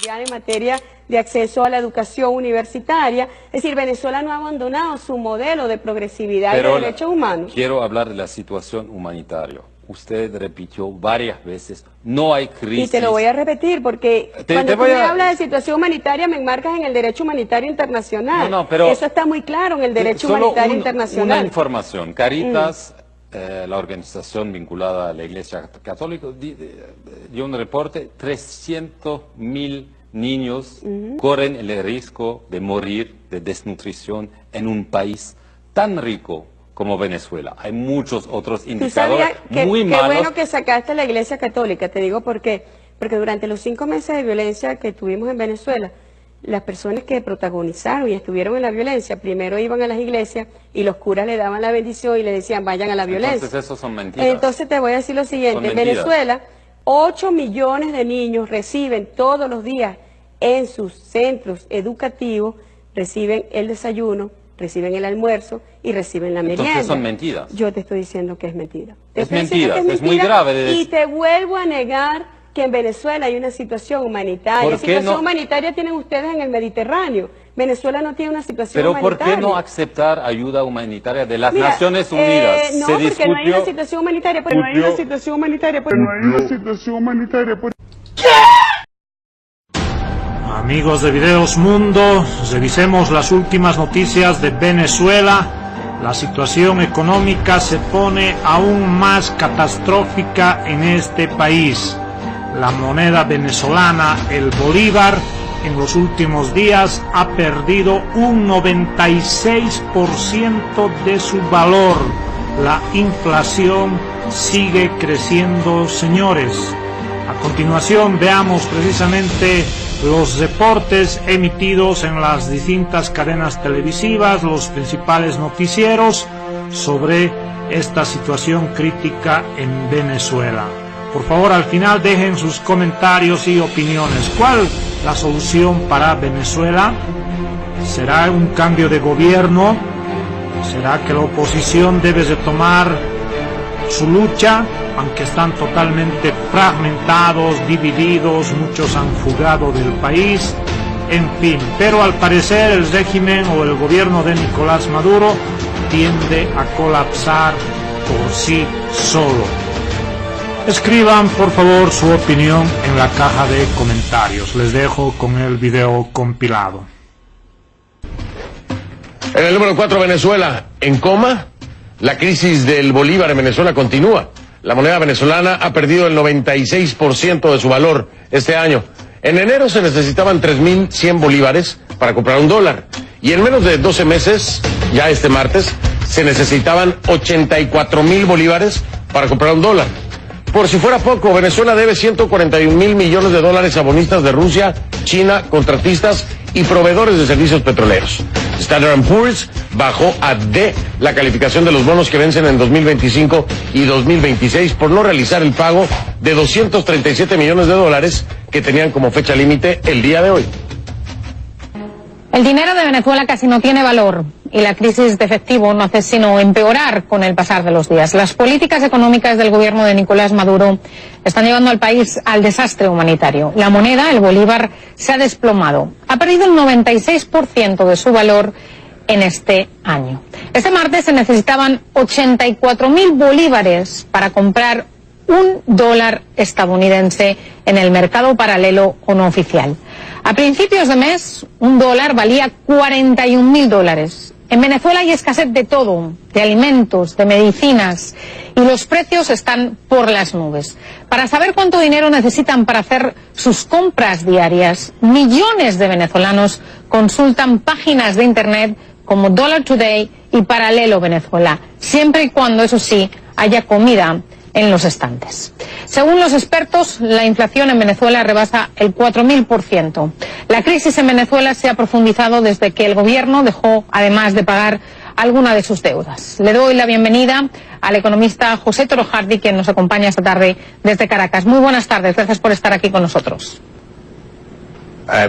En materia de acceso a la educación universitaria, es decir, Venezuela no ha abandonado su modelo de progresividad y de derechos humanos. Quiero hablar de la situación humanitaria. Usted repitió varias veces, no hay crisis. Y te lo voy a repetir porque cuando tú me hablas de situación humanitaria me enmarcas en el derecho humanitario internacional. Pero eso está muy claro en el derecho humanitario internacional. Una información, Caritas, la organización vinculada a la Iglesia Católica, dio un reporte, 300.000 niños corren el riesgo de morir de desnutrición en un país tan rico como Venezuela. Hay muchos otros indicadores muy malos. Qué bueno que sacaste la Iglesia Católica, te digo por qué. Porque durante los 5 meses de violencia que tuvimos en Venezuela, las personas que protagonizaron y estuvieron en la violencia, primero iban a las iglesias y los curas le daban la bendición y le decían vayan a la violencia. Entonces eso son mentiras. Entonces te voy a decir lo siguiente, en Venezuela 8 millones de niños reciben todos los días en sus centros educativos, reciben el desayuno, reciben el almuerzo y reciben la merienda. Entonces son mentiras. Yo te estoy diciendo que es mentira. Es mentira, es muy grave. Y te vuelvo a negar que en Venezuela hay una situación humanitaria. ¿Qué situación humanitaria tienen ustedes en el Mediterráneo? Venezuela no tiene una situación humanitaria. ¿Pero por qué no aceptar ayuda humanitaria de las Naciones Unidas? No, porque no hay una situación humanitaria. No hay una situación humanitaria. No hay una situación humanitaria. Amigos de Videos Mundo, revisemos las últimas noticias de Venezuela. La situación económica se pone aún más catastrófica en este país. La moneda venezolana, el bolívar, en los últimos días ha perdido un 96% de su valor. La inflación sigue creciendo, señores. A continuación veamos precisamente los reportes emitidos en las distintas cadenas televisivas, los principales noticieros sobre esta situación crítica en Venezuela. Por favor, al final dejen sus comentarios y opiniones. ¿Cuál la solución para Venezuela? ¿Será un cambio de gobierno? ¿Será que la oposición debe retomar su lucha? Aunque están totalmente fragmentados, divididos, muchos han fugado del país, en fin. Pero al parecer el régimen o el gobierno de Nicolás Maduro tiende a colapsar por sí solo. Escriban por favor su opinión en la caja de comentarios. Les dejo con el video compilado. En el número 4, Venezuela, en coma. La crisis del bolívar en Venezuela continúa. La moneda venezolana ha perdido el 96% de su valor este año. En enero se necesitaban 3.100 bolívares para comprar un dólar. Y en menos de 12 meses, ya este martes, se necesitaban 84.000 bolívares para comprar un dólar. Por si fuera poco, Venezuela debe 141.000 millones de dólares a bonistas de Rusia, China, contratistas y proveedores de servicios petroleros. Standard & Poor's bajó a D la calificación de los bonos que vencen en 2025 y 2026 por no realizar el pago de 237 millones de dólares que tenían como fecha límite el día de hoy. El dinero de Venezuela casi no tiene valor y la crisis de efectivo no hace sino empeorar con el pasar de los días. Las políticas económicas del gobierno de Nicolás Maduro están llevando al país al desastre humanitario. La moneda, el bolívar, se ha desplomado. Ha perdido el 96% de su valor en este año. Este martes se necesitaban 84.000 bolívares para comprar un dólar estadounidense en el mercado paralelo o no oficial. A principios de mes, un dólar valía 41.000 dólares. En Venezuela hay escasez de todo, de alimentos, de medicinas, y los precios están por las nubes. Para saber cuánto dinero necesitan para hacer sus compras diarias, millones de venezolanos consultan páginas de internet como Dollar Today y Paralelo Venezuela, siempre y cuando, eso sí, haya comida en los estantes. Según los expertos, la inflación en Venezuela rebasa el 4.000%. La crisis en Venezuela se ha profundizado desde que el gobierno dejó, además de pagar alguna de sus deudas. Le doy la bienvenida al economista José Torojardi, quien nos acompaña esta tarde desde Caracas. Muy buenas tardes, gracias por estar aquí con nosotros.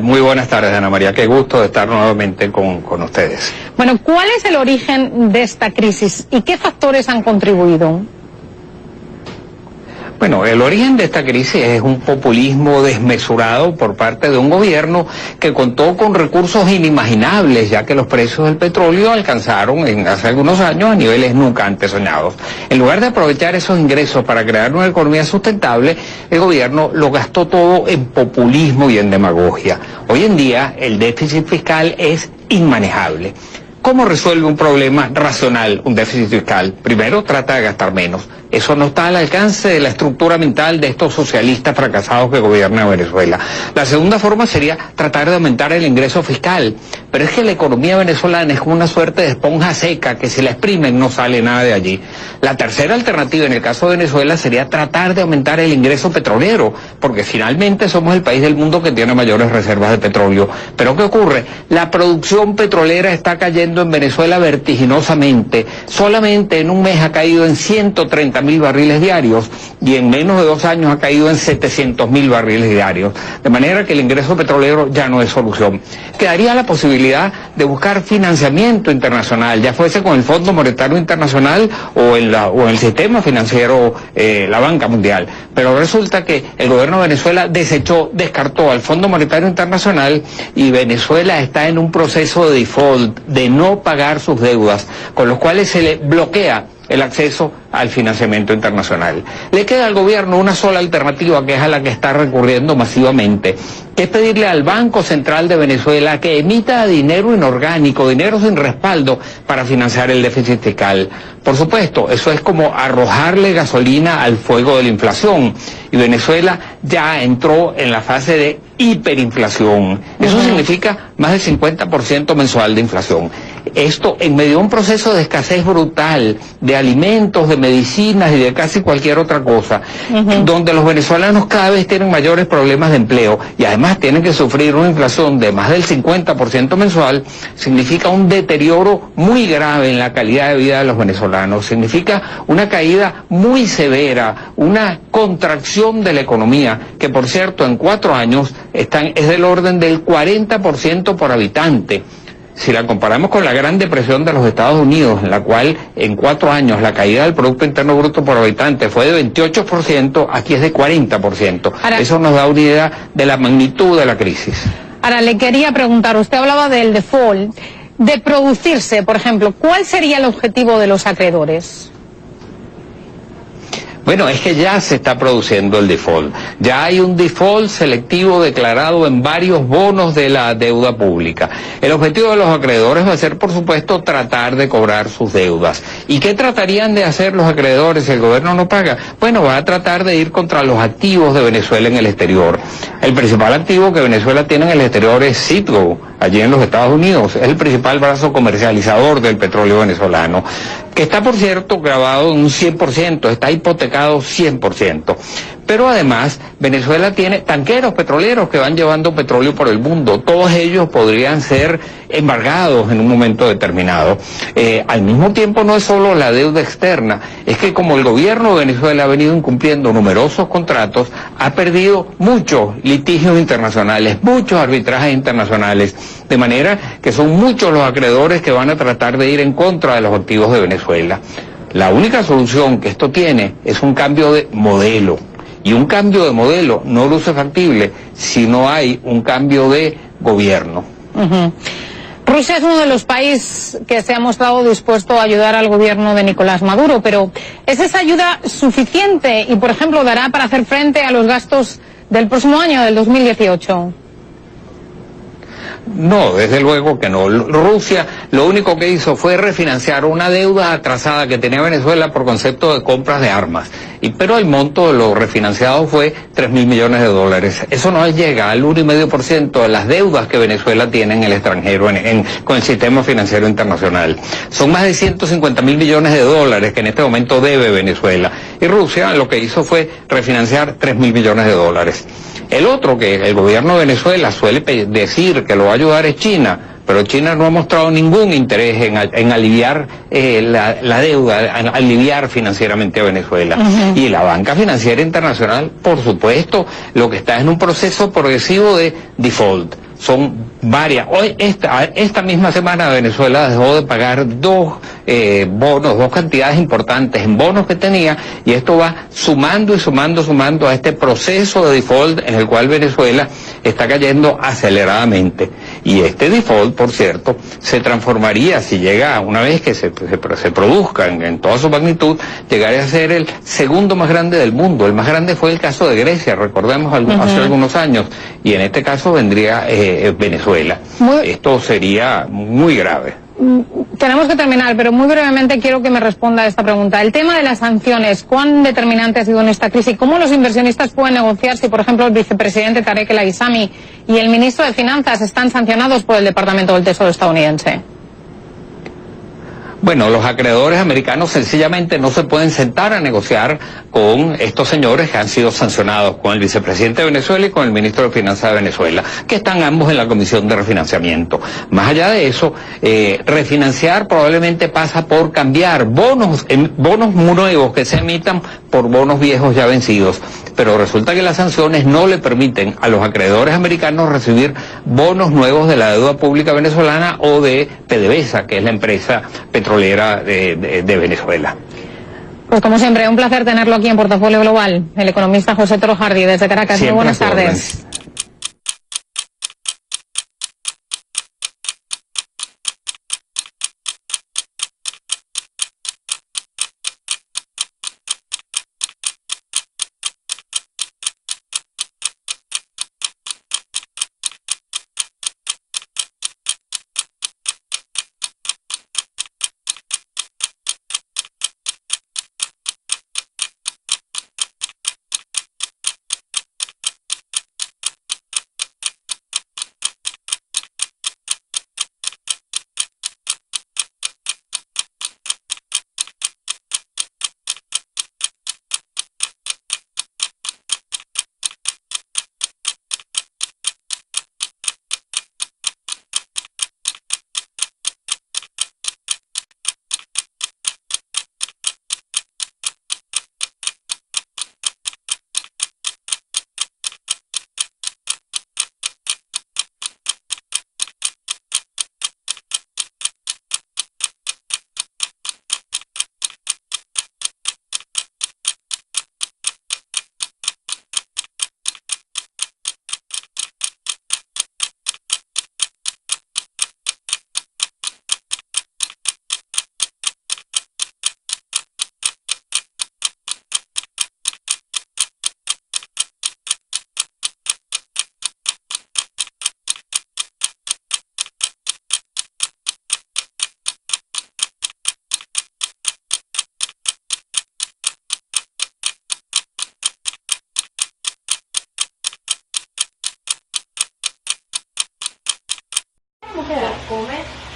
Muy buenas tardes, Ana María. Qué gusto estar nuevamente con ustedes. Bueno, ¿cuál es el origen de esta crisis y qué factores han contribuido? Bueno, el origen de esta crisis es un populismo desmesurado por parte de un gobierno que contó con recursos inimaginables, ya que los precios del petróleo alcanzaron hace algunos años a niveles nunca antes soñados. En lugar de aprovechar esos ingresos para crear una economía sustentable, el gobierno lo gastó todo en populismo y en demagogia. Hoy en día el déficit fiscal es inmanejable. ¿Cómo resuelve un problema racional un déficit fiscal? Primero, trata de gastar menos. Eso no está al alcance de la estructura mental de estos socialistas fracasados que gobiernan Venezuela. La segunda forma sería tratar de aumentar el ingreso fiscal. Pero es que la economía venezolana es como una suerte de esponja seca que si la exprimen no sale nada de allí. La tercera alternativa en el caso de Venezuela sería tratar de aumentar el ingreso petrolero, porque finalmente somos el país del mundo que tiene mayores reservas de petróleo. Pero ¿qué ocurre? La producción petrolera está cayendo en Venezuela vertiginosamente. Solamente en un mes ha caído en 130.000 barriles diarios y en menos de 2 años ha caído en 700.000 barriles diarios. De manera que el ingreso petrolero ya no es solución. Quedaría la posibilidad de buscar financiamiento internacional, ya fuese con el Fondo Monetario Internacional o en el sistema financiero, la Banca Mundial. Pero resulta que el gobierno de Venezuela descartó al Fondo Monetario Internacional y Venezuela está en un proceso de default, de no pagar sus deudas, con los cuales se le bloquea el acceso al financiamiento internacional. Le queda al gobierno una sola alternativa, que es a la que está recurriendo masivamente, que es pedirle al Banco Central de Venezuela que emita dinero inorgánico, dinero sin respaldo, para financiar el déficit fiscal. Por supuesto, eso es como arrojarle gasolina al fuego de la inflación, y Venezuela ya entró en la fase de hiperinflación. Eso significa más del 50% mensual de inflación. Esto en medio de un proceso de escasez brutal de alimentos, de medicinas y de casi cualquier otra cosa, donde los venezolanos cada vez tienen mayores problemas de empleo y además tienen que sufrir una inflación de más del 50% mensual, significa un deterioro muy grave en la calidad de vida de los venezolanos, significa una caída muy severa, una contracción de la economía, que por cierto en 4 años es del orden del 40% por habitante. Si la comparamos con la Gran Depresión de los Estados Unidos, en la cual en 4 años la caída del Producto Interno Bruto por habitante fue de 28%, aquí es de 40%. Ahora, eso nos da una idea de la magnitud de la crisis. Ahora, le quería preguntar, usted hablaba del default, de producirse, por ejemplo, ¿cuál sería el objetivo de los acreedores? Bueno, es que ya se está produciendo el default. Ya hay un default selectivo declarado en varios bonos de la deuda pública. El objetivo de los acreedores va a ser, por supuesto, tratar de cobrar sus deudas. ¿Y qué tratarían de hacer los acreedores si el gobierno no paga? Bueno, va a tratar de ir contra los activos de Venezuela en el exterior. El principal activo que Venezuela tiene en el exterior es Citgo, allí en los Estados Unidos. Es el principal brazo comercializador del petróleo venezolano, que está, por cierto, grabado en un 100%, está hipotecado 100%. Pero además, Venezuela tiene tanqueros petroleros que van llevando petróleo por el mundo. Todos ellos podrían ser embargados en un momento determinado. Al mismo tiempo, no es solo la deuda externa, es que como el gobierno de Venezuela ha venido incumpliendo numerosos contratos, ha perdido muchos litigios internacionales, muchos arbitrajes internacionales, de manera que son muchos los acreedores que van a tratar de ir en contra de los activos de Venezuela. La única solución que esto tiene es un cambio de modelo. Y un cambio de modelo no luce factible si no hay un cambio de gobierno. Rusia es uno de los países que se ha mostrado dispuesto a ayudar al gobierno de Nicolás Maduro, pero ¿es esa ayuda suficiente y, por ejemplo, dará para hacer frente a los gastos del próximo año, del 2018? No, desde luego que no. Rusia lo único que hizo fue refinanciar una deuda atrasada que tenía Venezuela por concepto de compras de armas. Pero el monto de lo refinanciado fue 3.000 millones de dólares. Eso no llega al 1,5% de las deudas que Venezuela tiene en el extranjero, con el sistema financiero internacional. Son más de 150.000 millones de dólares que en este momento debe Venezuela. Y Rusia lo que hizo fue refinanciar 3.000 millones de dólares. El otro que el gobierno de Venezuela suele decir que lo va a ayudar es China, pero China no ha mostrado ningún interés en aliviar la deuda, en aliviar financieramente a Venezuela. Y la banca financiera internacional, por supuesto, lo que está es en un proceso progresivo de default. son varias. Hoy, esta misma semana Venezuela dejó de pagar dos bonos, dos cantidades importantes en bonos que tenía, y esto va sumando y sumando a este proceso de default en el cual Venezuela está cayendo aceleradamente. Y este default, por cierto, se transformaría, si llega, una vez que se produzca en toda su magnitud, llegaría a ser el segundo más grande del mundo. El más grande fue el caso de Grecia, recordemos hace algunos años, y en este caso vendría Venezuela. Esto sería muy grave. Tenemos que terminar, pero muy brevemente quiero que me responda a esta pregunta. El tema de las sanciones, ¿cuán determinante ha sido en esta crisis? ¿Cómo los inversionistas pueden negociar si, por ejemplo, el vicepresidente Tarek El Aissami y el ministro de Finanzas están sancionados por el Departamento del Tesoro estadounidense? Bueno, los acreedores americanos sencillamente no se pueden sentar a negociar con estos señores que han sido sancionados, con el vicepresidente de Venezuela y con el ministro de Finanzas de Venezuela, que están ambos en la Comisión de Refinanciamiento. Más allá de eso, refinanciar probablemente pasa por cambiar bonos nuevos que se emitan por bonos viejos ya vencidos. Pero resulta que las sanciones no le permiten a los acreedores americanos recibir bonos nuevos de la deuda pública venezolana o de PDVSA, que es la empresa petrolera de Venezuela. Pues como siempre, un placer tenerlo aquí en Portafolio Global, el economista José Toro Hardy desde Caracas. Muy buenas tardes.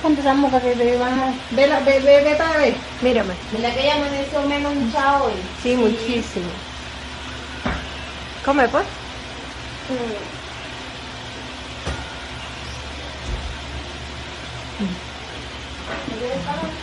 ¿Cuántas moscas que te van a... Ve para ver. Mírame. ¿Verdad que ella amaneció menos hinchado hoy? Sí, muchísimo. Come, pues. ¿Me quieres parar?